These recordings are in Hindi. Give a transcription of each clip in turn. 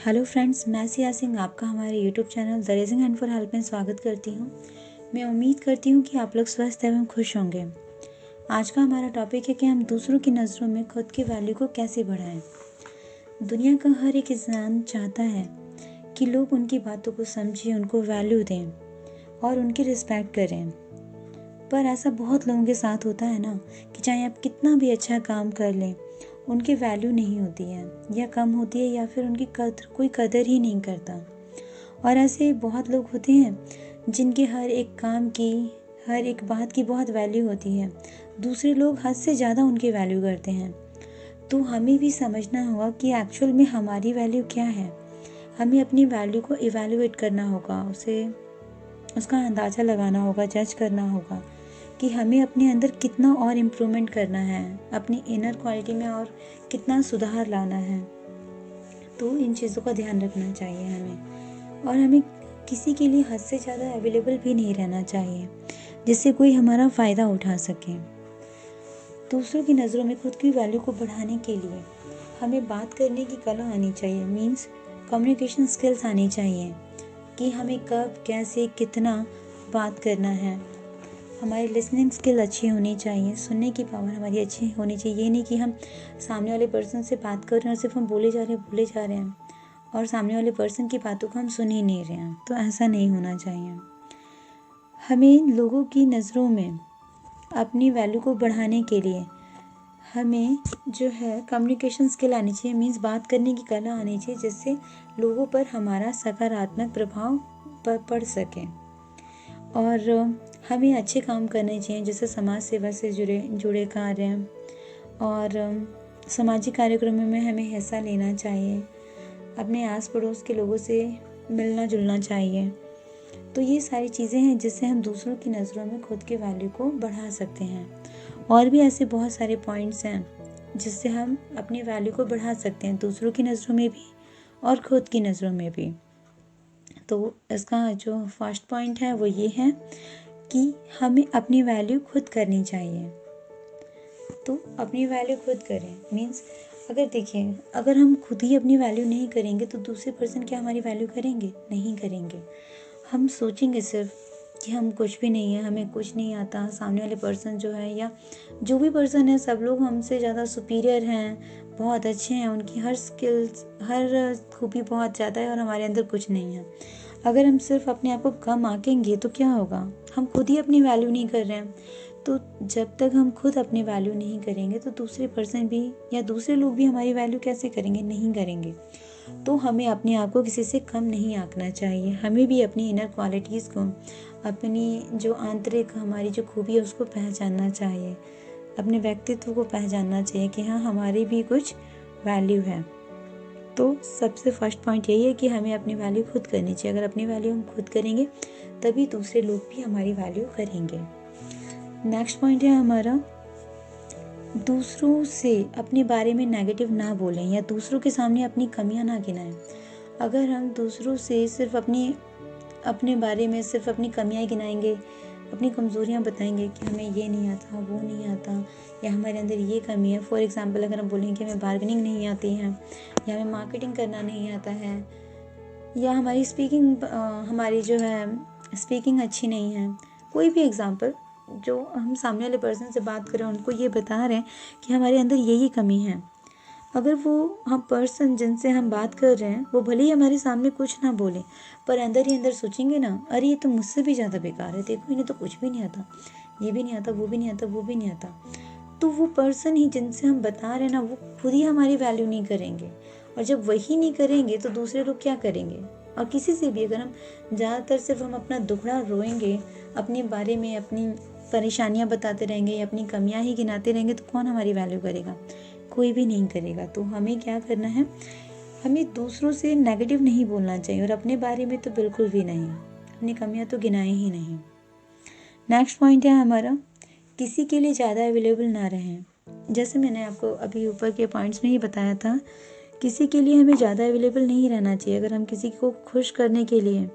हेलो फ्रेंड्स, मैं सिया सिंह आपका हमारे YouTube channel the raising hand for help में स्वागत करती हूँ। मैं उम्मीद करती हूँ कि आप लोग स्वस्थ एवं खुश होंगे। आज का हमारा टॉपिक है कि हम दूसरों की नज़रों में खुद की वैल्यू को कैसे बढ़ाएं। दुनिया का हर एक इंसान चाहता है कि लोग उनकी बातों को समझें, उनको वैल्यू दें और उनकी रिस्पेक्ट करें। पर ऐसा बहुत लोगों के साथ होता है ना कि चाहे आप कितना भी अच्छा काम कर लें, उनकी वैल्यू नहीं होती है या कम होती है या फिर उनकी कोई कदर ही नहीं करता। और ऐसे बहुत लोग होते हैं जिनके हर एक काम की, हर एक बात की बहुत वैल्यू होती है। दूसरे लोग हद से ज़्यादा उनकी वैल्यू करते हैं। तो हमें भी समझना होगा कि एक्चुअल में हमारी वैल्यू क्या है। हमें अपनी वैल्यू को इवैल्यूएट करना होगा, उसका अंदाज़ा लगाना होगा, जज करना होगा कि हमें अपने अंदर कितना और इम्प्रूवमेंट करना है, अपनी इनर क्वालिटी में और कितना सुधार लाना है। तो इन चीज़ों का ध्यान रखना चाहिए हमें। और हमें किसी के लिए हद से ज़्यादा अवेलेबल भी नहीं रहना चाहिए जिससे कोई हमारा फ़ायदा उठा सके। दूसरों की नज़रों में खुद की वैल्यू को बढ़ाने के लिए हमें बात करने की कला आनी चाहिए, मीन्स कम्युनिकेशन स्किल्स आनी चाहिए कि हमें कब, कैसे, कितना बात करना है। हमारी लिसनिंग स्किल अच्छी होनी चाहिए, सुनने की पावर हमारी अच्छी होनी चाहिए। ये नहीं कि हम सामने वाले पर्सन से बात कर रहे हैं और सिर्फ हम बोले जा रहे हैं और सामने वाले पर्सन की बातों को हम सुन ही नहीं रहे हैं। तो ऐसा नहीं होना चाहिए। हमें लोगों की नज़रों में अपनी वैल्यू को बढ़ाने के लिए हमें जो है कम्युनिकेशन स्किल आनी चाहिए, मीन्स बात करने की कला आनी चाहिए जिससे लोगों पर हमारा सकारात्मक प्रभाव पड़ सके। और हमें अच्छे काम करने चाहिए, जैसे समाज सेवा से जुड़े कार्य और सामाजिक कार्यक्रमों में हमें हिस्सा लेना चाहिए। अपने आस पड़ोस के लोगों से मिलना जुलना चाहिए। तो ये सारी चीज़ें हैं जिससे हम दूसरों की नज़रों में खुद की वैल्यू को बढ़ा सकते हैं। और भी ऐसे बहुत सारे पॉइंट्स हैं जिससे हम अपनी वैल्यू को बढ़ा सकते हैं, दूसरों की नज़रों में भी और खुद की नज़रों में भी। तो इसका जो फर्स्ट पॉइंट है वो ये है कि हमें अपनी वैल्यू खुद करनी चाहिए। तो अपनी वैल्यू खुद करें, मीन्स अगर हम खुद ही अपनी वैल्यू नहीं करेंगे तो दूसरे पर्सन क्या हमारी वैल्यू करेंगे? नहीं करेंगे। हम सोचेंगे सिर्फ कि हम कुछ भी नहीं है, हमें कुछ नहीं आता। सामने वाले पर्सन जो है या जो भी पर्सन है, सब लोग हमसे ज़्यादा सुपीरियर हैं, बहुत अच्छे हैं, उनकी हर स्किल्स, हर खूबी बहुत ज़्यादा है और हमारे अंदर कुछ नहीं है। अगर हम सिर्फ अपने आप को कम आंकेंगे तो क्या होगा? हम खुद ही अपनी वैल्यू नहीं कर रहे हैं। तो जब तक हम खुद अपनी वैल्यू नहीं करेंगे तो दूसरे पर्सन भी या दूसरे लोग भी हमारी वैल्यू कैसे करेंगे? नहीं करेंगे। तो हमें अपने आप को किसी से कम नहीं आंकना चाहिए। हमें भी अपनी इनर क्वालिटीज़ को, अपनी जो आंतरिक हमारी जो खूबी है उसको पहचानना चाहिए, अपने व्यक्तित्व को पहचानना चाहिए कि हाँ, हमारी भी कुछ वैल्यू है। तो सबसे फर्स्ट पॉइंट यही है कि हमें अपनी वैल्यू खुद करनी चाहिए। अगर अपनी वैल्यू हम खुद करेंगे तभी दूसरे लोग भी हमारी वैल्यू करेंगे। नेक्स्ट पॉइंट है हमारा, दूसरों से अपने बारे में नेगेटिव ना बोलें या दूसरों के सामने अपनी कमियां ना गिनाएं। अगर हम दूसरों से सिर्फ अपने बारे में सिर्फ अपनी कमियां गिनाएंगे, अपनी कमज़ोरियां बताएंगे कि हमें ये नहीं आता, वो नहीं आता, या हमारे अंदर ये कमी है। फॉर एग्जांपल, अगर हम बोलेंगे कि हमें बार्गेनिंग नहीं आती है या हमें मार्केटिंग करना नहीं आता है या हमारी जो है स्पीकिंग अच्छी नहीं है, कोई भी एग्जांपल, जो हम सामने वाले पर्सन से बात कर रहे हैं उनको ये बता रहे हैं कि हमारे अंदर ये कमी है। अगर वो हम पर्सन जिनसे हम बात कर रहे हैं वो भले ही हमारे सामने कुछ ना बोले, पर अंदर ही अंदर सोचेंगे ना, अरे ये तो मुझसे भी ज़्यादा बेकार है, देखो इन्हें तो कुछ भी नहीं आता, ये भी नहीं आता, वो भी नहीं आता, वो भी नहीं आता। तो वो पर्सन ही जिनसे हम बता रहे हैं ना, वो खुद ही हमारी वैल्यू नहीं करेंगे। और जब वही नहीं करेंगे तो दूसरे लोग क्या करेंगे? और किसी से भी अगर हम ज़्यादातर सिर्फ हम अपना दुखड़ा रोएंगे, अपने बारे में अपनी परेशानियां बताते रहेंगे या अपनी कमियां ही गिनाते रहेंगे, तो कौन हमारी वैल्यू करेगा? कोई भी नहीं करेगा। तो हमें क्या करना है, हमें दूसरों से नेगेटिव नहीं बोलना चाहिए और अपने बारे में तो बिल्कुल भी नहीं, अपनी कमियां तो गिनाएं ही नहीं। नेक्स्ट पॉइंट है हमारा, किसी के लिए ज़्यादा अवेलेबल ना रहें। जैसे मैंने आपको अभी ऊपर के पॉइंट्स में ही बताया था, किसी के लिए हमें ज़्यादा अवेलेबल नहीं रहना चाहिए। अगर हम किसी को खुश करने के लिए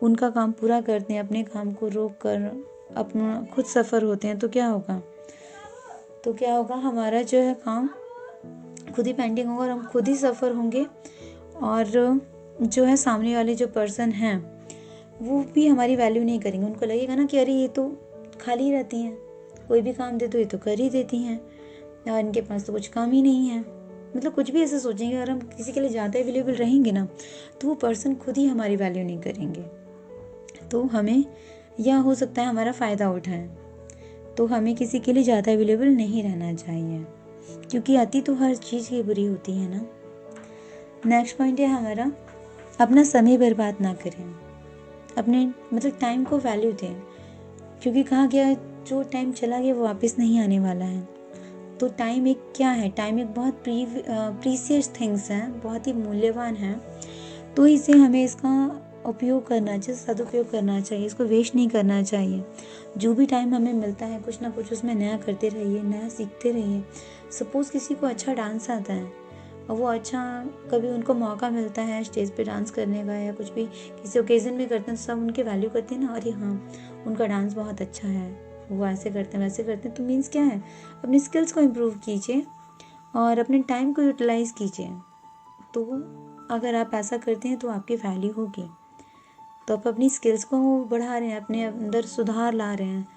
उनका काम पूरा करते हैं, अपने काम को रोक कर अपना खुद सफ़र होते हैं, तो क्या होगा? हमारा जो है काम खुद ही पेंडिंग होगा और हम खुद ही सफ़र होंगे और जो है सामने वाले जो पर्सन हैं वो भी हमारी वैल्यू नहीं करेंगे। उनको लगेगा ना कि अरे ये तो खाली रहती हैं, कोई भी काम दे तो ये तो कर ही देती हैं, और इनके पास तो कुछ काम ही नहीं है। मतलब कुछ भी ऐसे सोचेंगे। अगर हम किसी के लिए ज़्यादा अवेलेबल रहेंगे ना तो वो पर्सन खुद ही हमारी वैल्यू नहीं करेंगे। तो हमें, या हो सकता है हमारा फ़ायदा उठाएं, तो हमें किसी के लिए ज़्यादा अवेलेबल नहीं रहना चाहिए, क्योंकि अति तो हर चीज़ की बुरी होती है ना। नेक्स्ट पॉइंट है हमारा, अपना समय बर्बाद ना करें, अपने मतलब टाइम को वैल्यू दें, क्योंकि कहा गया जो टाइम चला गया वो वापस नहीं आने वाला है। तो टाइम एक क्या है, टाइम एक बहुत प्रीसियस थिंग्स है, बहुत ही मूल्यवान है। तो इसे हमें इसका उपयोग करना चाहिए, सदुपयोग करना चाहिए, इसको वेस्ट नहीं करना चाहिए। जो भी टाइम हमें मिलता है कुछ ना कुछ उसमें नया करते रहिए, नया सीखते रहिए। सपोज़ किसी को अच्छा डांस आता है और वो अच्छा, कभी उनको मौका मिलता है स्टेज पे डांस करने का या कुछ भी किसी ओकेज़न में करते हैं, सब उनके वैल्यू करते हैं ना, अरे हाँ उनका डांस बहुत अच्छा है, वो ऐसे करते हैं वैसे करते हैं। तो मीन्स क्या है, अपनी स्किल्स को इम्प्रूव कीजिए और अपने टाइम को यूटिलाइज़ कीजिए। तो अगर आप ऐसा करते हैं तो आपकी वैल्यू होगी। तो आप अपनी स्किल्स को बढ़ा रहे हैं, अपने अंदर सुधार ला रहे हैं,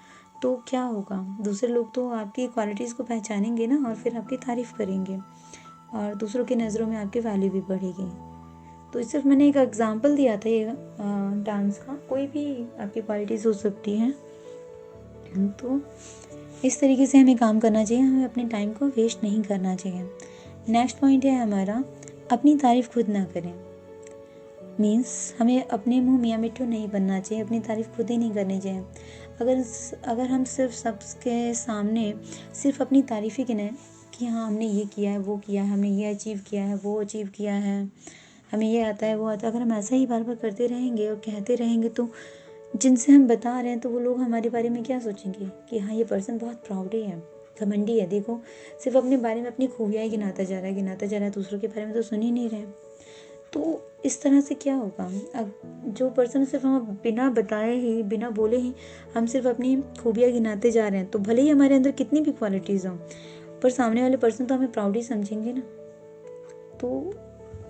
तो क्या होगा, दूसरे लोग तो आपकी क्वालिटीज़ को पहचानेंगे ना और फिर आपकी तारीफ़ करेंगे और दूसरों की नज़रों में आपकी वैल्यू भी बढ़ेगी। तो सिर्फ मैंने एक एग्जांपल दिया था ये डांस का, कोई भी आपकी क्वालिटीज़ हो सकती है। तो इस तरीके से हमें काम करना चाहिए, हमें अपने टाइम को वेस्ट नहीं करना चाहिए। नेक्स्ट पॉइंट है हमारा, अपनी तारीफ़ खुद ना करें। मीन्स हमें अपने मुंह मियाँ मिट्ठू नहीं बनना चाहिए, अपनी तारीफ़ खुद ही नहीं करनी चाहिए। अगर हम सिर्फ सबके सामने सिर्फ अपनी तारीफ़ ही गिने कि हाँ हमने ये किया है, वो किया है, हमने ये अचीव किया है, वो अचीव किया है, हमें ये आता है, वो आता है, अगर हम ऐसा ही बार बार करते रहेंगे और कहते रहेंगे तो जिनसे हम बता रहे हैं तो वो लोग हमारे बारे में क्या सोचेंगे कि हाँ ये पर्सन बहुत प्राउडी है, घमंडी है, देखो सिर्फ अपने बारे में अपनी खूबियाँ ही गिनाता जा रहा है, दूसरों के बारे में तो सुन ही नहीं रहे। तो इस तरह से क्या होगा, अब जो पर्सन सिर्फ हम बिना बताए ही, बिना बोले ही हम सिर्फ अपनी खूबियाँ गिनाते जा रहे हैं, तो भले ही हमारे अंदर कितनी भी क्वालिटीज़ हों, पर सामने वाले पर्सन तो हमें प्राउड ही समझेंगे ना। तो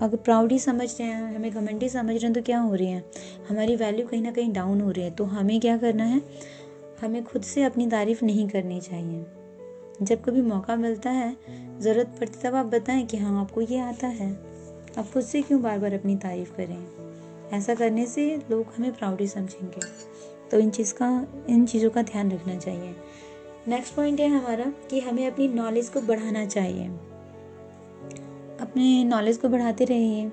अगर प्राउड ही समझ रहे हैं, हमें घमंडी समझ रहे हैं, तो क्या हो रही है, हमारी वैल्यू कहीं ना कहीं डाउन हो रही है। तो हमें क्या करना है, हमें खुद से अपनी तारीफ़ नहीं करनी चाहिए। जब कभी मौका मिलता है, ज़रूरत पड़ती तब आप बताएं कि हाँ आपको ये आता है। आप खुद से क्यों बार बार अपनी तारीफ़ करें, ऐसा करने से लोग हमें प्राउड ही समझेंगे। तो इन चीज़ों का ध्यान रखना चाहिए। नेक्स्ट पॉइंट है हमारा कि हमें अपनी नॉलेज को बढ़ाना चाहिए। अपने नॉलेज को बढ़ाते रहिए,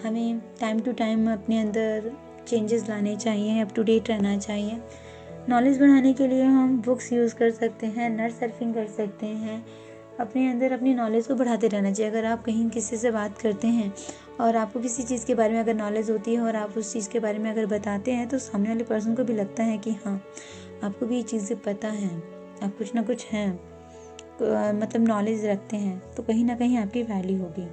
हमें टाइम टू टाइम अपने अंदर चेंजेस लाने चाहिए, अप टू डेट रहना चाहिए। नॉलेज बढ़ाने के लिए हम बुक्स यूज़ कर सकते हैं, नेट सर्फिंग कर सकते हैं, अपने अंदर अपनी नॉलेज को बढ़ाते रहना चाहिए। अगर आप कहीं किसी से बात करते हैं और आपको किसी चीज़ के बारे में अगर नॉलेज होती है और आप उस चीज़ के बारे में अगर बताते हैं तो सामने वाले पर्सन को भी लगता है कि हाँ आपको भी ये चीज़ें पता है, आप कुछ ना कुछ हैं, मतलब नॉलेज रखते हैं, तो कहीं ना कहीं आपकी वैल्यू होगी।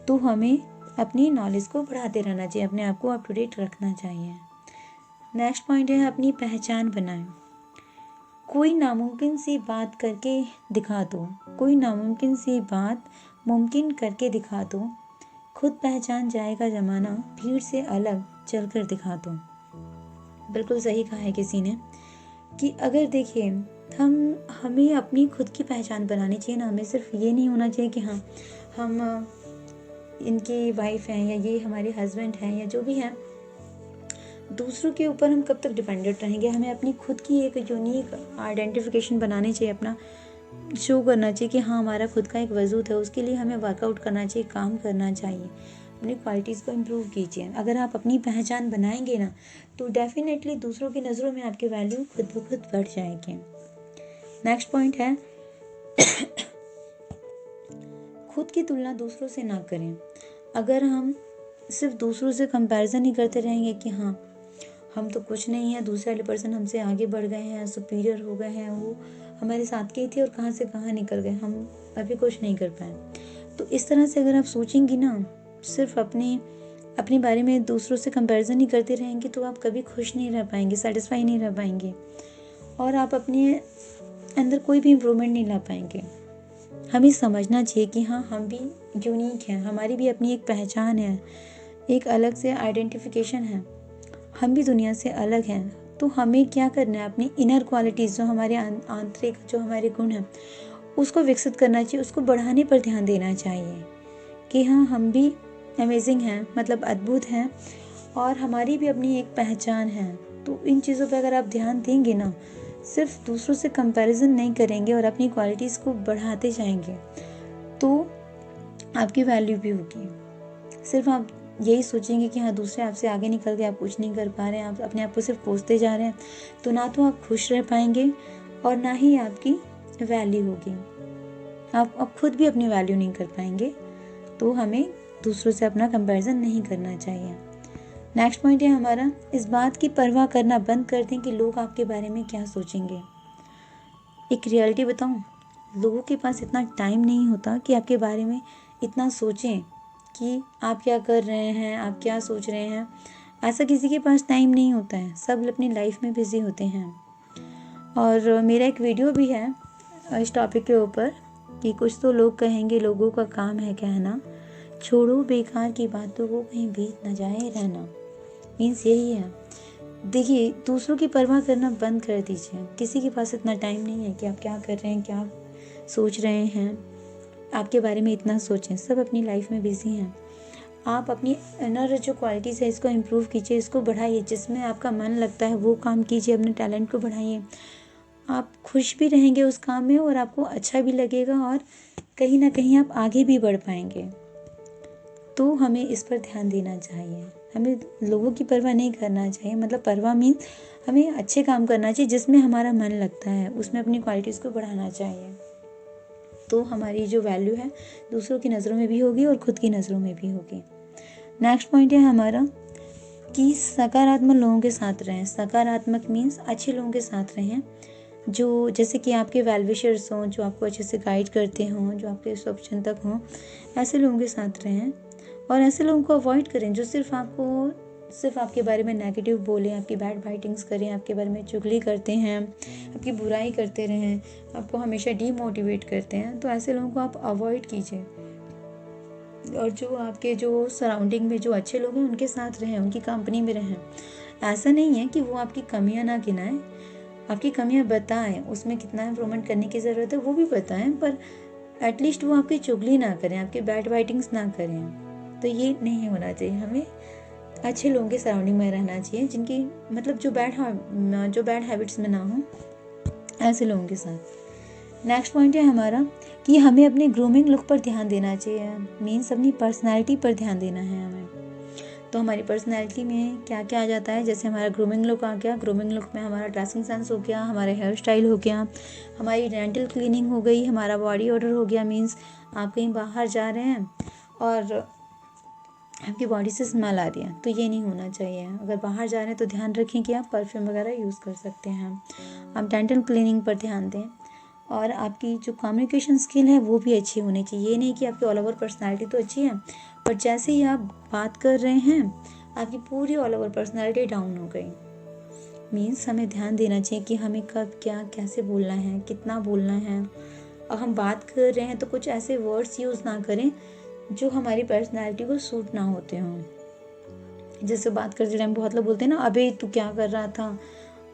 तो हमें अपनी नॉलेज को बढ़ाते रहना चाहिए, अपने आप को अप टू डेट रखना चाहिए। नेक्स्ट पॉइंट है अपनी पहचान बनाएं। कोई नामुमकिन सी बात करके दिखा दो, कोई नामुमकिन सी बात मुमकिन करके दिखा दो, खुद पहचान जाएगा ज़माना, भीड़ से अलग चलकर दिखा दो। बिल्कुल सही कहा है किसी ने कि अगर देखिए हमें अपनी खुद की पहचान बनानी चाहिए ना। हमें सिर्फ ये नहीं होना चाहिए कि हाँ हम इनकी वाइफ हैं या ये हमारे हस्बैंड हैं या जो भी हैं, दूसरों के ऊपर हम कब तक डिपेंडेंट रहेंगे। हमें अपनी खुद की एक यूनिक आइडेंटिफिकेशन बनानी चाहिए, अपना शो करना चाहिए कि हाँ हमारा खुद का एक वजूद है। उसके लिए हमें वर्कआउट करना चाहिए, काम करना चाहिए, अपनी क्वालिटीज़ को इम्प्रूव कीजिए। अगर आप अपनी पहचान बनाएंगे ना तो डेफिनेटली दूसरों की नज़रों में आपकी वैल्यू खुद ब खुद बढ़ जाएगी। नेक्स्ट पॉइंट है खुद की तुलना दूसरों से ना करें। अगर हम सिर्फ दूसरों से कंपैरिजन ही करते रहेंगे कि हाँ हम तो कुछ नहीं है, दूसरे वाले पर्सन हमसे आगे बढ़ गए हैं, सुपीरियर हो गए हैं, वो हमारे साथ के ही थे और कहाँ से कहाँ निकल गए, हम अभी कुछ नहीं कर पाए। तो इस तरह से अगर आप सोचेंगी ना, सिर्फ अपने बारे में दूसरों से कंपैरिजन ही करते रहेंगे तो आप कभी खुश नहीं रह पाएंगे, सेटिस्फाई नहीं रह पाएंगे और आप अपने अंदर कोई भी इम्प्रूवमेंट नहीं ला पाएंगे। हमें समझना चाहिए कि हाँ, हम भी यूनिक हैं, हमारी भी अपनी एक पहचान है, एक अलग से आइडेंटिफिकेशन है, हम भी दुनिया से अलग हैं। तो हमें क्या करना है, अपनी इनर क्वालिटीज़ जो हमारे आंतरिक जो हमारे गुण हैं उसको विकसित करना चाहिए, उसको बढ़ाने पर ध्यान देना चाहिए कि हाँ, हम भी अमेजिंग हैं, मतलब अद्भुत हैं, और हमारी भी अपनी एक पहचान है। तो इन चीज़ों पर अगर आप ध्यान देंगे ना, सिर्फ दूसरों से कंपैरिजन नहीं करेंगे और अपनी क्वालिटीज़ को बढ़ाते जाएंगे, तो आपकी वैल्यू भी होगी। सिर्फ आप यही सोचेंगे कि हाँ, दूसरे आपसे आगे निकल गए, आप कुछ नहीं कर पा रहे हैं, आप अपने आप को सिर्फ कोसते जा रहे हैं, तो ना तो आप खुश रह पाएंगे और ना ही आपकी वैल्यू होगी। आप खुद भी अपनी वैल्यू नहीं कर पाएंगे। तो हमें दूसरों से अपना कंपैरिजन नहीं करना चाहिए। नेक्स्ट पॉइंट है हमारा, इस बात की परवाह करना बंद कर दें कि लोग आपके बारे में क्या सोचेंगे। एक रियलिटी बताऊं, लोगों के पास इतना टाइम नहीं होता कि आपके बारे में इतना सोचें कि आप क्या कर रहे हैं, आप क्या सोच रहे हैं। ऐसा किसी के पास टाइम नहीं होता है, सब अपनी लाइफ में बिजी होते हैं। और मेरा एक वीडियो भी है इस टॉपिक के ऊपर कि कुछ तो लोग कहेंगे, लोगों का काम है कहना, छोड़ो बेकार की बातों को, कहीं बीत न जाए रहना। मीन्स यही है, देखिए, दूसरों की परवाह करना बंद कर दीजिए। किसी के पास इतना टाइम नहीं है कि आप क्या कर रहे हैं, क्या सोच रहे हैं, आपके बारे में इतना सोचें। सब अपनी लाइफ में बिजी हैं। आप अपनी इनर जो क्वालिटीज़ है इसको इम्प्रूव कीजिए, इसको बढ़ाइए, जिसमें आपका मन लगता है वो काम कीजिए, अपने टैलेंट को बढ़ाइए। आप खुश भी रहेंगे उस काम में और आपको अच्छा भी लगेगा और कहीं ना कहीं आप आगे भी बढ़ पाएंगे। तो हमें इस पर ध्यान देना चाहिए, हमें लोगों की परवाह नहीं करना चाहिए। मतलब परवाह मीन्स हमें अच्छे काम करना चाहिए जिसमें हमारा मन लगता है, उसमें अपनी क्वालिटीज़ को बढ़ाना चाहिए। तो हमारी जो वैल्यू है दूसरों की नज़रों में भी होगी और खुद की नज़रों में भी होगी। नेक्स्ट पॉइंट है हमारा कि सकारात्मक लोगों के साथ रहें। सकारात्मक मीन्स अच्छे लोगों के साथ रहें, जो जैसे कि आपके वेल विशर्स हों, जो आपको अच्छे से गाइड करते हों, जो आपके शुभचिंतक हों, ऐसे लोगों के साथ रहें। और ऐसे लोगों को अवॉइड करें जो सिर्फ आपके बारे में नेगेटिव बोलें, आपकी बैड बाइटिंग्स करें, आपके बारे में चुगली करते हैं, आपकी बुराई करते रहें, आपको हमेशा डीमोटिवेट करते हैं। तो ऐसे लोगों को आप अवॉइड कीजिए और जो आपके जो सराउंडिंग में जो अच्छे लोग हैं उनके साथ रहें, उनकी कंपनी में रहें। ऐसा नहीं है कि वो आपकी कमियां ना गिनाएं, आपकी कमियां बताएं, उसमें कितना इम्प्रूवमेंट करने की ज़रूरत है वो भी बताएं, पर एटलीस्ट वो आपकी चुगली ना करें, आपकी बैड बाइटिंग्स ना करें। तो ये नहीं होना चाहिए। हमें अच्छे लोगों के सराउंडिंग में रहना चाहिए, जिनकी मतलब जो बैड हैबिट्स में ना हो, ऐसे लोगों के साथ। नेक्स्ट पॉइंट है हमारा कि हमें अपने ग्रूमिंग लुक पर ध्यान देना चाहिए। मीन्स अपनी पर्सनैलिटी पर ध्यान देना है हमें। तो हमारी पर्सनैलिटी में क्या क्या आ जाता है, जैसे हमारा ग्रूमिंग लुक आ गया, ग्रूमिंग लुक में हमारा ड्रेसिंग सेंस हो गया, हमारा हेयर स्टाइल हो गया, हमारी डेंटल क्लीनिंग हो गई, हमारा बॉडी ऑर्डर हो गया। मीन्स आप कहीं बाहर जा रहे हैं और आपकी बॉडी से स्मेल आ रही है, तो ये नहीं होना चाहिए। अगर बाहर जा रहे हैं तो ध्यान रखें कि आप परफ्यूम वगैरह यूज़ कर सकते हैं। आप डेंटल क्लीनिंग पर ध्यान दें और आपकी जो कम्युनिकेशन स्किल है वो भी अच्छी होनी चाहिए। ये नहीं कि आपकी ऑल ओवर पर्सनैलिटी तो अच्छी है, पर जैसे ही आप बात कर रहे हैं आपकी पूरी ऑल ओवर पर्सनैलिटी डाउन हो गई। मीन्स हमें ध्यान देना चाहिए कि हमें कब क्या कैसे बोलना है, कितना बोलना है। और हम बात कर रहे हैं तो कुछ ऐसे वर्ड्स यूज़ ना करें जो हमारी पर्सनैलिटी को सूट ना होते हों। जैसे बात करते टाइम बहुत लोग बोलते हैं ना, अबे तू क्या कर रहा था,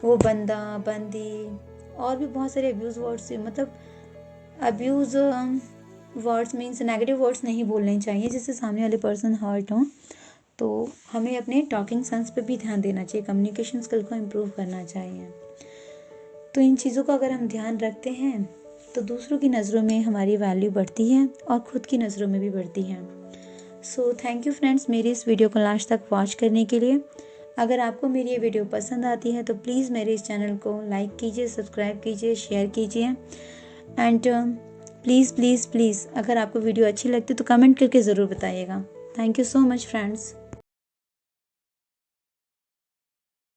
वो बंदा बंदी, और भी बहुत सारे अब्यूज़ वर्ड्स। मतलब abuse words means negative words नहीं बोलने चाहिए जिससे सामने वाले पर्सन हर्ट हो। तो हमें अपने टॉकिंग सेंस पे भी ध्यान देना चाहिए, कम्युनिकेशन स्किल को इम्प्रूव करना चाहिए। तो इन चीज़ों का अगर हम ध्यान रखते हैं तो दूसरों की नज़रों में हमारी वैल्यू बढ़ती है और ख़ुद की नज़रों में भी बढ़ती है। सो थैंक यू फ्रेंड्स, मेरी इस वीडियो को लास्ट तक वॉच करने के लिए। अगर आपको मेरी ये वीडियो पसंद आती है तो प्लीज़ मेरे इस चैनल को लाइक कीजिए, सब्सक्राइब कीजिए, शेयर कीजिए। एंड प्लीज़ प्लीज़ प्लीज़ अगर आपको वीडियो अच्छी लगती है तो कमेंट करके ज़रूर बताइएगा। Thank you so much friends.